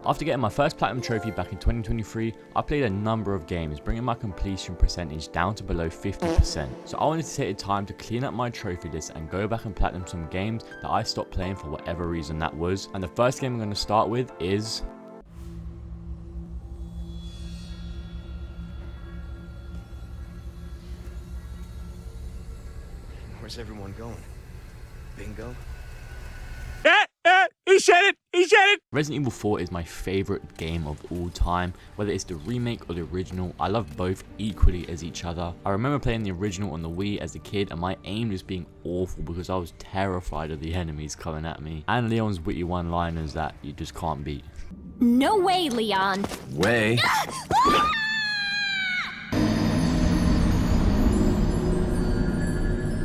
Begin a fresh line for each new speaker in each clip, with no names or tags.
After getting my first platinum trophy back in 2023, I played a number of games, bringing my completion percentage down to below 50%. So I wanted to take the time to clean up my trophy list and go back and platinum some games that I stopped playing for whatever reason that was. And the first game I'm going to start with is...
Where's everyone going? Bingo?
He said it! He said it! Resident Evil 4 is my favorite game of all time. Whether it's the remake or the original, I love both equally as each other. I remember playing the original on the Wii as a kid and my aim was being awful because I was terrified of the enemies coming at me. And Leon's witty one-liners that you just can't beat.
No way, Leon.
Way?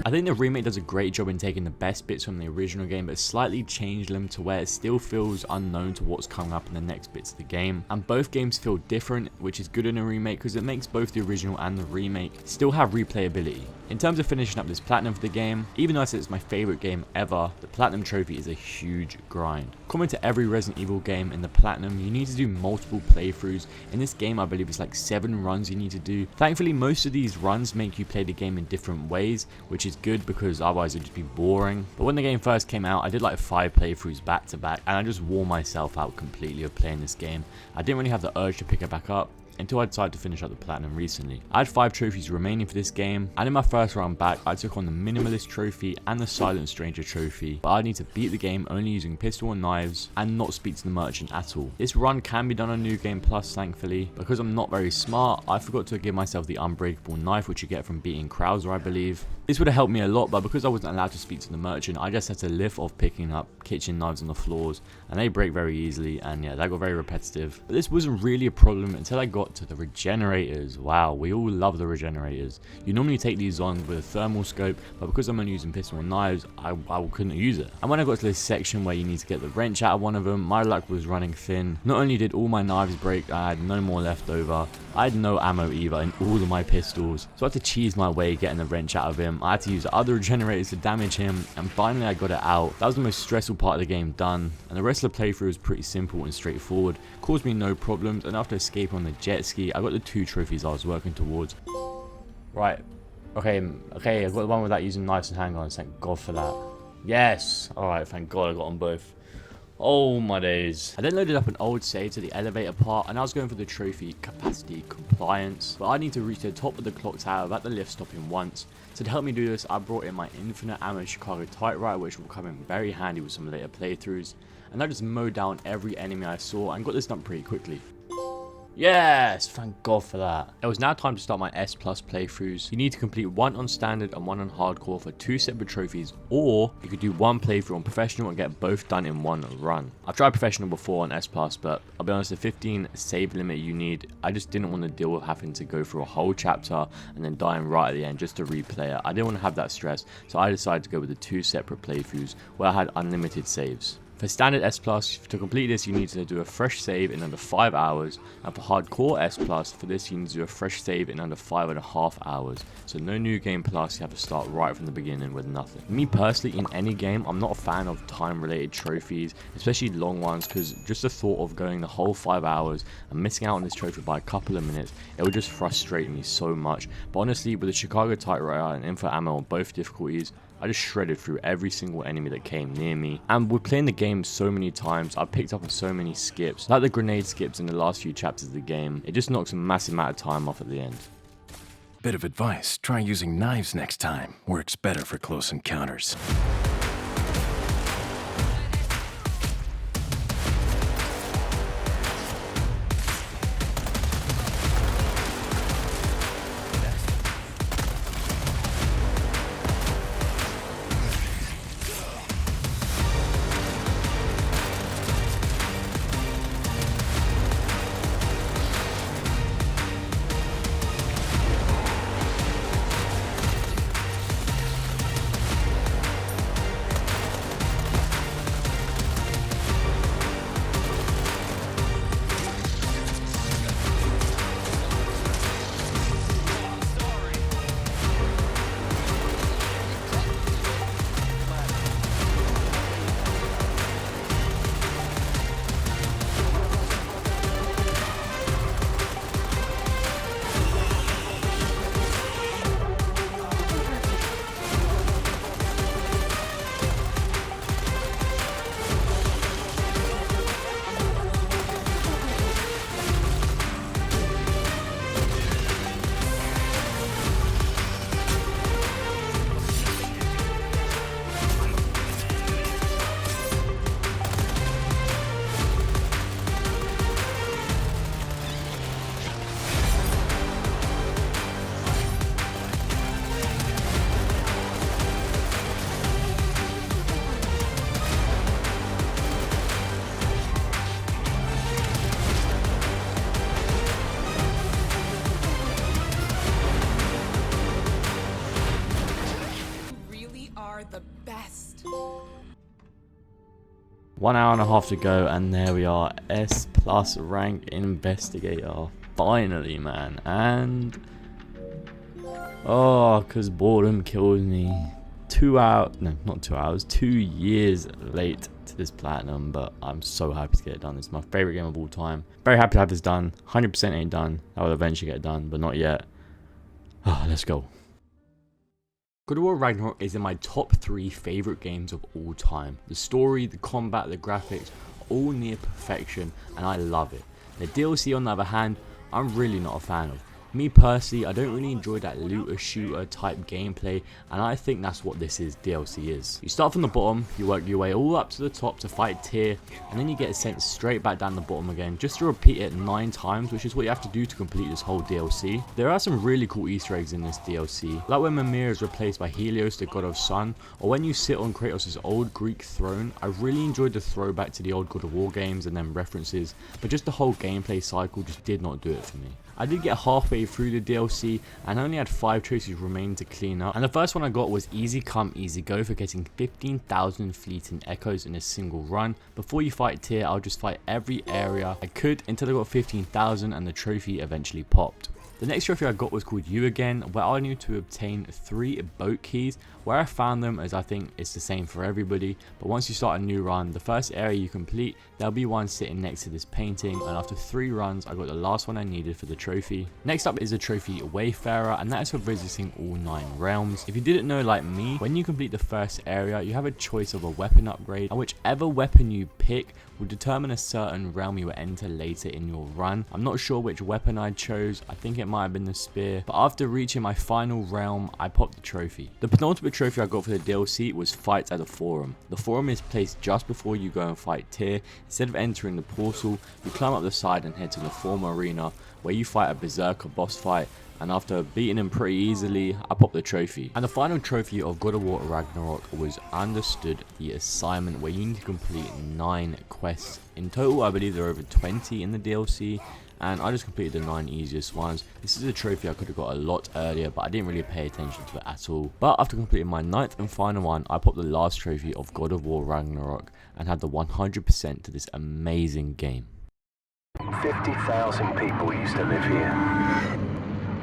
I think the remake does a great job in taking the best bits from the original game but slightly changed them to where it still feels unknown to what's coming up in the next bits of the game. And both games feel different, which is good in a remake because it makes both the original and the remake still have replayability. In terms of finishing up this platinum for the game, even though I said it's my favorite game ever, the platinum trophy is a huge grind. Common to every Resident Evil game in the platinum, you need to do multiple playthroughs. In this game, I believe it's like 7 runs you need to do. Thankfully, most of these runs make you play the game in different ways, which is good because otherwise it'd just be boring. But when the game first came out, I did like 5 playthroughs back to back and I just wore myself out completely of playing this game. I didn't really have the urge to pick it back up until I decided to finish up the platinum recently. I had 5 trophies remaining for this game, and in my first round back I took on the Minimalist trophy and the Silent Stranger trophy, but I need to beat the game only using pistol and knives and not speak to the merchant at all. This run can be done on New Game Plus thankfully. Because I'm not very smart, I forgot to give myself the unbreakable knife which you get from beating Krauser, I believe. This would have helped me a lot, but because I wasn't allowed to speak to the merchant, I just had to live off picking up kitchen knives on the floors, and they break very easily, and yeah, that got very repetitive. But this wasn't really a problem until I got to the regenerators. Wow, we all love the regenerators. You normally take these on with a thermal scope, but because I'm only using pistol and knives, I couldn't use it. And when I got to this section where you need to get the wrench out of one of them, my luck was running thin. Not only did all my knives break, I had no more left over. I had no ammo either in all of my pistols, so I had to cheese my way getting the wrench out of him. I had to use other regenerators to damage him, and finally I got it out. That was the most stressful part of the game done, and the rest of the playthrough was pretty simple and straightforward. Caused me no problems, and after escaping on the jet ski, I got the 2 trophies I was working towards. Right, okay, I got the one without using knives and handguns, thank God for that. Yes, alright, thank God I got them both. Oh my days. I then loaded up an old save to the elevator part and I was going for the trophy capacity compliance, but I need to reach the top of the clock tower without the lift stopping once. So to help me do this, I brought in my infinite ammo Chicago typewriter, which will come in very handy with some later playthroughs, and I just mowed down every enemy I saw and got this done pretty quickly. Yes, thank God for that. It was now time to start my S Plus playthroughs. You need to complete 1 on standard and 1 on hardcore for 2 separate trophies, or you could do 1 playthrough on professional and get both done in 1 run. I've tried professional before on S Plus, but I'll be honest, the 15 save limit you need, I just didn't want to deal with having to go through a whole chapter and then dying right at the end just to replay it. I didn't want to have that stress, so I decided to go with the 2 separate playthroughs where I had unlimited saves. For standard S Plus, to complete this you need to do a fresh save in under 5 hours, and for hardcore S Plus, for this you need to do a fresh save in under 5.5 hours. So no New Game Plus, you have to start right from the beginning with nothing. Me personally, in any game, I'm not a fan of time related trophies, especially long ones, because just the thought of going the whole 5 hours and missing out on this trophy by a couple of minutes, it would just frustrate me so much. But honestly, with the Chicago typewriter and infinite ammo on both difficulties, I just shredded through every single enemy that came near me. And with playing the game so many times, I picked up on so many skips, like the grenade skips in the last few chapters of the game. It just knocks a massive amount of time off at the end.
Bit of advice, try using knives next time. Works better for close encounters.
1 hour and a half to go, and there we are, S+ rank investigator. Finally, man. And because boredom kills me. 2 hours, no, not 2 hours, 2 years late to this platinum, but I'm so happy to get it done. It's my favorite game of all time. Very happy to have this done. 100% ain't done. I will eventually get it done, but not yet. Let's go. God of War Ragnarok is in my top 3 favorite games of all time. The story, the combat, the graphics, all near perfection, and I love it. The DLC, on the other hand, I'm really not a fan of. Me personally, I don't really enjoy that looter shooter type gameplay, and I think that's what this DLC is. You start from the bottom, you work your way all up to the top to fight Tyr, and then you get sent straight back down the bottom again, just to repeat it 9 times, which is what you have to do to complete this whole DLC. There are some really cool Easter eggs in this DLC, like when Mimir is replaced by Helios, the god of sun, or when you sit on Kratos' old Greek throne. I really enjoyed the throwback to the old God of War games and them references, but just the whole gameplay cycle just did not do it for me. I did get halfway through the DLC and I only had 5 trophies remaining to clean up, and the first one I got was easy come easy go for getting 15,000 fleeting echoes in a single run. Before you fight Tyr, I'll just fight every area I could until I got 15,000 and the trophy eventually popped. The next trophy I got was called You Again, where I needed to obtain 3 boat keys. Where I found them, as I think it's the same for everybody, but once you start a new run, the first area you complete, there'll be one sitting next to this painting, and after 3 runs I got the last one I needed for the trophy. Next up is the trophy Wayfarer, and that is for visiting all 9 realms. If you didn't know, like me, when you complete the first area you have a choice of a weapon upgrade, and whichever weapon you pick will determine a certain realm you will enter later in your run. I'm not sure which weapon I chose, I think it might have been the spear, but after reaching my final realm I popped the trophy. The penultimate trophy I got for the DLC was Fight at the Forum. The Forum is placed just before you go and fight Tyr. Instead of entering the portal, you climb up the side and head to the Forum arena, where you fight a Berserker boss fight, and after beating him pretty easily, I popped the trophy. And the final trophy of God of War Ragnarok was Understood the Assignment, where you need to complete 9 quests. In total, I believe there are over 20 in the DLC, and I just completed the 9 easiest ones. This is a trophy I could have got a lot earlier, but I didn't really pay attention to it at all. But after completing my 9th and final one, I popped the last trophy of God of War Ragnarok and had the 100% to this amazing game.
50,000 people used to live here.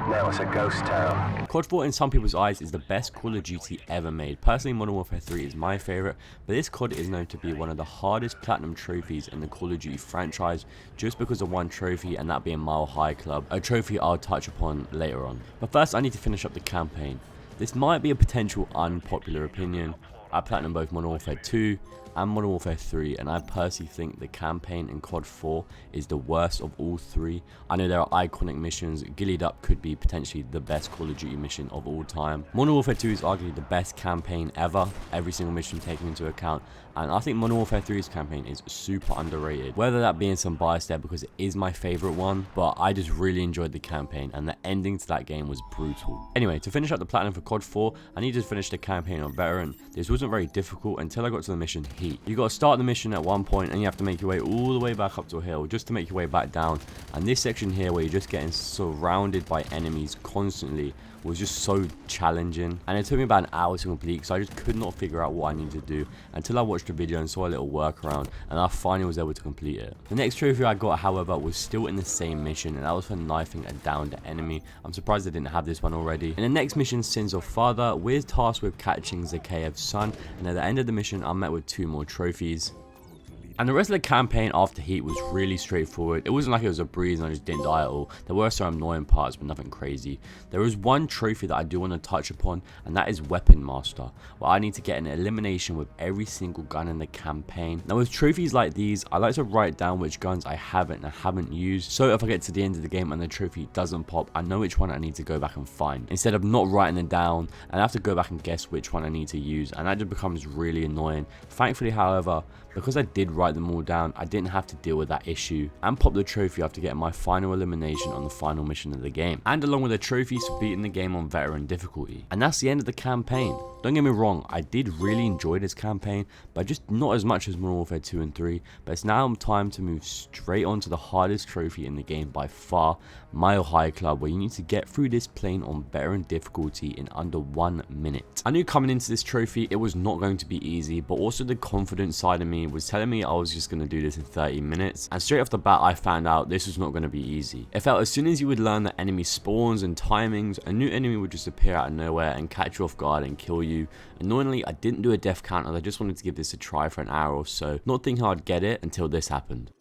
Now it's a ghost town.
COD 4 in some people's eyes is the best Call of Duty ever made. Personally, Modern Warfare 3 is my favourite, but this COD is known to be one of the hardest platinum trophies in the Call of Duty franchise, just because of one trophy, and that being Mile High Club, a trophy I'll touch upon later on. But first I need to finish up the campaign. This might be a potential unpopular opinion. I platinum both Modern Warfare 2 and Modern Warfare 3, and I personally think the campaign in COD 4 is the worst of all 3. I know there are iconic missions. Gillied Up could be potentially the best Call of Duty mission of all time. Modern Warfare 2 is arguably the best campaign ever, every single mission taken into account, and I think Modern Warfare 3's campaign is super underrated. Whether that being some bias there, because it is my favourite one, but I just really enjoyed the campaign, and the ending to that game was brutal. Anyway, to finish up the platinum for COD 4, I needed to finish the campaign on Veteran. This wasn't very difficult until I got to the mission Heat. You got to start the mission at one point and you have to make your way all the way back up to a hill just to make your way back down, and this section here where you're just getting surrounded by enemies constantly was just so challenging, and it took me about an hour to complete because I just could not figure out what I needed to do until I watched a video and saw a little workaround, and I finally was able to complete it. The next trophy I got, however, was still in the same mission, and that was for knifing a downed enemy. I'm surprised I didn't have this one already. In the next mission, Sins of Father, we're tasked with catching Zakhaev's son, and at the end of the mission I'm met with 2 more trophies. And the rest of the campaign after Heat was really straightforward. It wasn't like it was a breeze and I just didn't die at all. There were some annoying parts, but nothing crazy. There is one trophy that I do want to touch upon, and that is Weapon Master, where I need to get an elimination with every single gun in the campaign. Now with trophies like these, I like to write down which guns I haven't used, so if I get to the end of the game and the trophy doesn't pop, I know which one I need to go back and find, instead of not writing it down and I have to go back and guess which one I need to use, and that just becomes really annoying. Thankfully, however, because I did write them all down, I didn't have to deal with that issue, and pop the trophy after getting my final elimination on the final mission of the game, and along with the trophies for beating the game on Veteran difficulty. And that's the end of the campaign. Don't get me wrong, I did really enjoy this campaign, but just not as much as Modern Warfare 2 and 3, but it's now time to move straight on to the hardest trophy in the game by far, Mile High Club, where you need to get through this plane on Veteran difficulty in under 1 minute. I knew coming into this trophy it was not going to be easy, but also the confident side of me me was telling me I was just going to do this in 30 minutes, and straight off the bat I found out this was not going to be easy. It felt as soon as you would learn the enemy spawns and timings, a new enemy would just appear out of nowhere and catch you off guard and kill you. Annoyingly, I didn't do a death count as I just wanted to give this a try for an hour or so, not thinking I'd get it until this happened.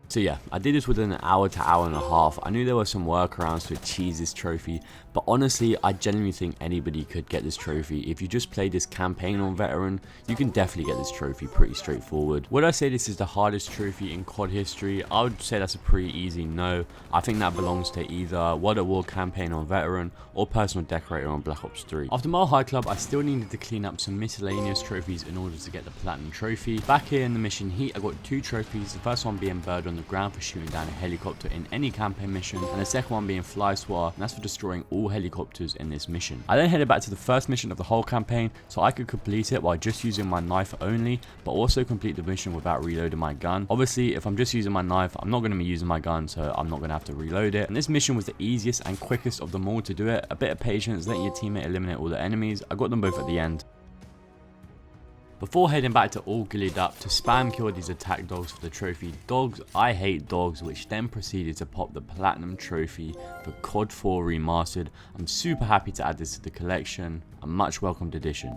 So yeah, I did this within an hour to hour and a half. I knew there were some workarounds to achieve this trophy, but honestly, I genuinely think anybody could get this trophy. If you just play this campaign on veteran, you can definitely get this trophy pretty straightforward. Would I say this is the hardest trophy in COD history? I would say that's a pretty easy no. I think that belongs to either World at War campaign on veteran or personal decorator on Black Ops 3. After Mile High Club, I still needed to clean up some miscellaneous trophies in order to get the platinum trophy. Back here in the mission heat, I got 2 trophies. The first one being Bird on the ground for shooting down a helicopter in any campaign mission, and the second one being Fly Swatter, and that's for destroying all helicopters in this mission. I then headed back to the first mission of the whole campaign so I could complete it while just using my knife only, but also complete the mission without reloading my gun. Obviously, if I'm just using my knife, I'm not going to be using my gun, so I'm not going to have to reload it. And this mission was the easiest and quickest of them all to do it. A bit of patience, letting your teammate eliminate all the enemies. I got them both at the end. Before heading back to all gillied up to spam kill these attack dogs for the trophy dogs, I hate dogs, which then proceeded to pop the platinum trophy for COD 4 Remastered. I'm super happy to add this to the collection, a much welcomed addition.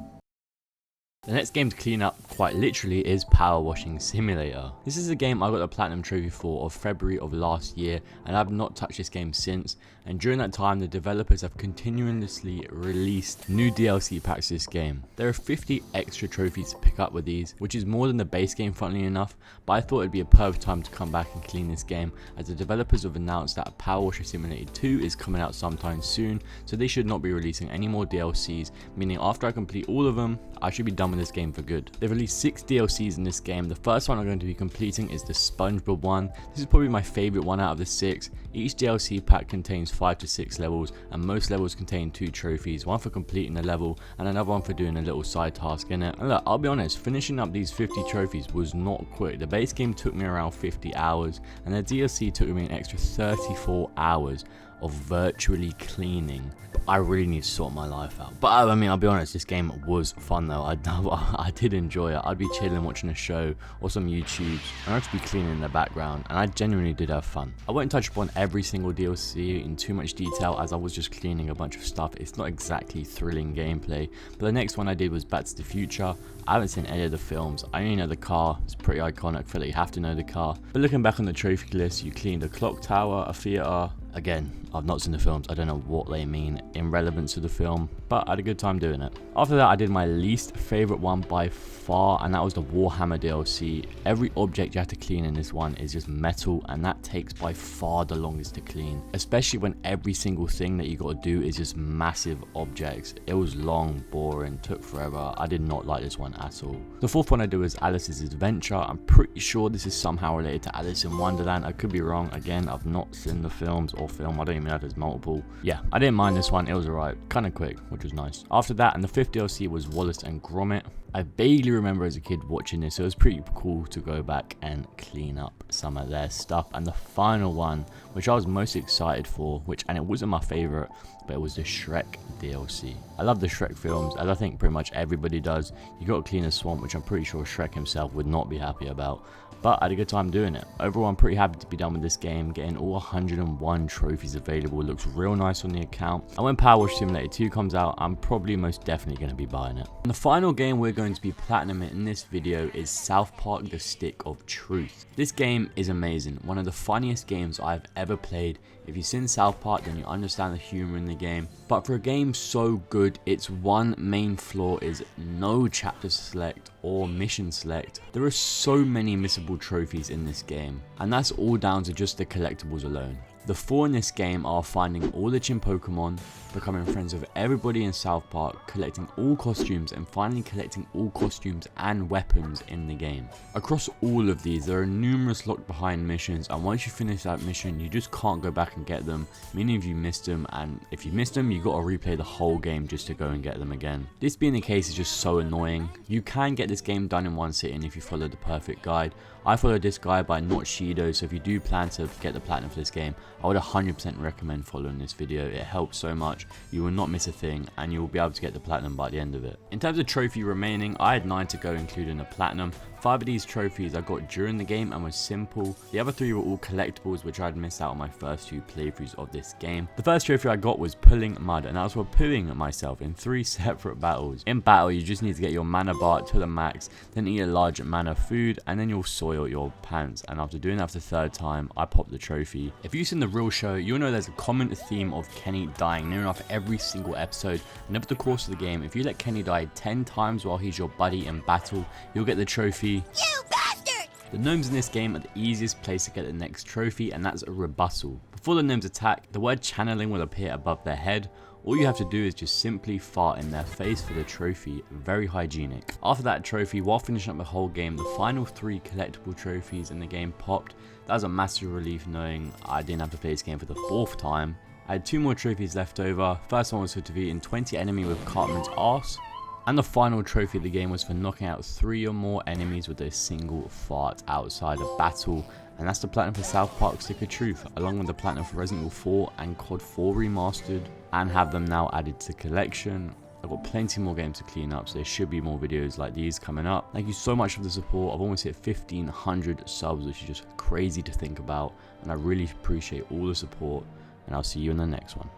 The next game to clean up quite literally is Power Washing Simulator. This is a game I got the platinum trophy for of February of last year, and I've not touched this game since, and during that time the developers have continuously released new DLC packs to this game. There are 50 extra trophies to pick up with these, which is more than the base game funnily enough, but I thought it'd be a perfect time to come back and clean this game, as the developers have announced that Power Washer Simulator 2 is coming out sometime soon, so they should not be releasing any more DLCs, meaning after I complete all of them, I should be done with this game for good. They've released 6 DLCs in this game. The first one I'm going to be completing is the SpongeBob one. This is probably my favorite one out of the 6. Each DLC pack contains 5 to 6 levels, and most levels contain 2 trophies, one for completing the level and another one for doing a little side task in it. And look, I'll be honest, finishing up these 50 trophies was not quick. The base game took me around 50 hours and the DLC took me an extra 34 hours of virtually cleaning. I really need to sort my life out. But I mean, I'll be honest, this game was fun though. I did enjoy it. I'd be chilling watching a show or some YouTubes, and I'd just be cleaning in the background, and I genuinely did have fun. I won't touch upon every single DLC in too much detail as I was just cleaning a bunch of stuff. It's not exactly thrilling gameplay. But the next one I did was Back to the Future. I haven't seen any of the films. I only know the car. It's pretty iconic. I feel like you have to know the car. But looking back on the trophy list, you cleaned a clock tower, a theater. Again, I've not seen the films, I don't know what they mean in relevance to the film, but I had a good time doing it. After that, I did my least favourite one by far, and that was the Warhammer DLC. Every object you have to clean in this one is just metal, and that takes by far the longest to clean, especially when every single thing that you got to do is just massive objects. It was long, boring, took forever. I did not like this one at all. The fourth one I did was Alice's Adventure. I'm pretty sure this is somehow related to Alice in Wonderland. I could be wrong. Again, I've not seen the films or film. I don't even know if there's multiple. Yeah, I didn't mind this one. It was alright. Kind of quick, which was nice. After that, and the fifth DLC was Wallace and Gromit. I vaguely remember as a kid watching this, so it was pretty cool to go back and clean up some of their stuff. And the final one, which I was most excited for, and it wasn't my favorite, but it was the Shrek DLC. I love the Shrek films, as I think pretty much everybody does. You got to clean a swamp, which I'm pretty sure Shrek himself would not be happy about. but I had a good time doing it. Overall, I'm pretty happy to be done with this game, getting all 101 trophies available. It looks real nice on the account, and when Power Wash Simulator 2 comes out, I'm probably most definitely going to be buying it. And the final game we're going to be platinum in this video is South Park: The Stick of Truth. This game is amazing, one of the funniest games I've ever played. If you've seen South Park, then you understand the humor in the game. But for a game so good, its one main flaw is no chapter select or mission select. There are so many missable trophies in this game, and that's all down to just the collectibles alone. The four in this game are finding all the Chim Pokemon, becoming friends with everybody in South Park, collecting all costumes, and finally collecting all costumes and weapons in the game. Across all of these, there are numerous locked behind missions, and once you finish that mission, you just can't go back and get them, meaning if you missed them, and if you missed them, you got to replay the whole game just to go and get them again. This being the case is just so annoying. You can get this game done in one sitting if you follow the perfect guide. I followed this guide by Not Shido, so if you do plan to get the platinum for this game, I would 100% recommend following this video. It helps so much, you will not miss a thing, and you will be able to get the platinum by the end of it. In terms of trophy remaining, I had 9 to go, including the platinum. 5 of these trophies I got during the game and was simple. The other 3 were all collectibles, which I had missed out on my first 2 playthroughs of this game. The first trophy I got was pulling mud, and that was for pooing myself in 3 separate battles. In battle, you just need to get your mana bar to the max, then eat a large mana food, and then you'll soil your pants. And after doing that for the 3rd time, I popped the trophy. If you've seen the real show, you'll know there's a common theme of Kenny dying near enough every single episode. And over the course of the game, if you let Kenny die 10 times while he's your buddy in battle, you'll get the trophy.
You bastard!
The gnomes in this game are the easiest place to get the next trophy, and that's a rebuttal. Before the gnomes attack, the word channeling will appear above their head. All you have to do is just simply fart in their face for the trophy. Very hygienic. After that trophy, while finishing up the whole game, the final 3 collectible trophies in the game popped. That was a massive relief knowing I didn't have to play this game for the 4th time. I had 2 more trophies left over. First one was for defeating 20 enemy with Cartman's arse. And the final trophy of the game was for knocking out 3 or more enemies with a single fart outside a battle. And that's the platinum for South Park: Stick of Truth, along with the platinum for Resident Evil 4 and COD 4 Remastered, and have them now added to the collection. I've got plenty more games to clean up, so there should be more videos like these coming up. Thank you so much for the support. I've almost hit 1,500 subs, which is just crazy to think about, and I really appreciate all the support, and I'll see you in the next one.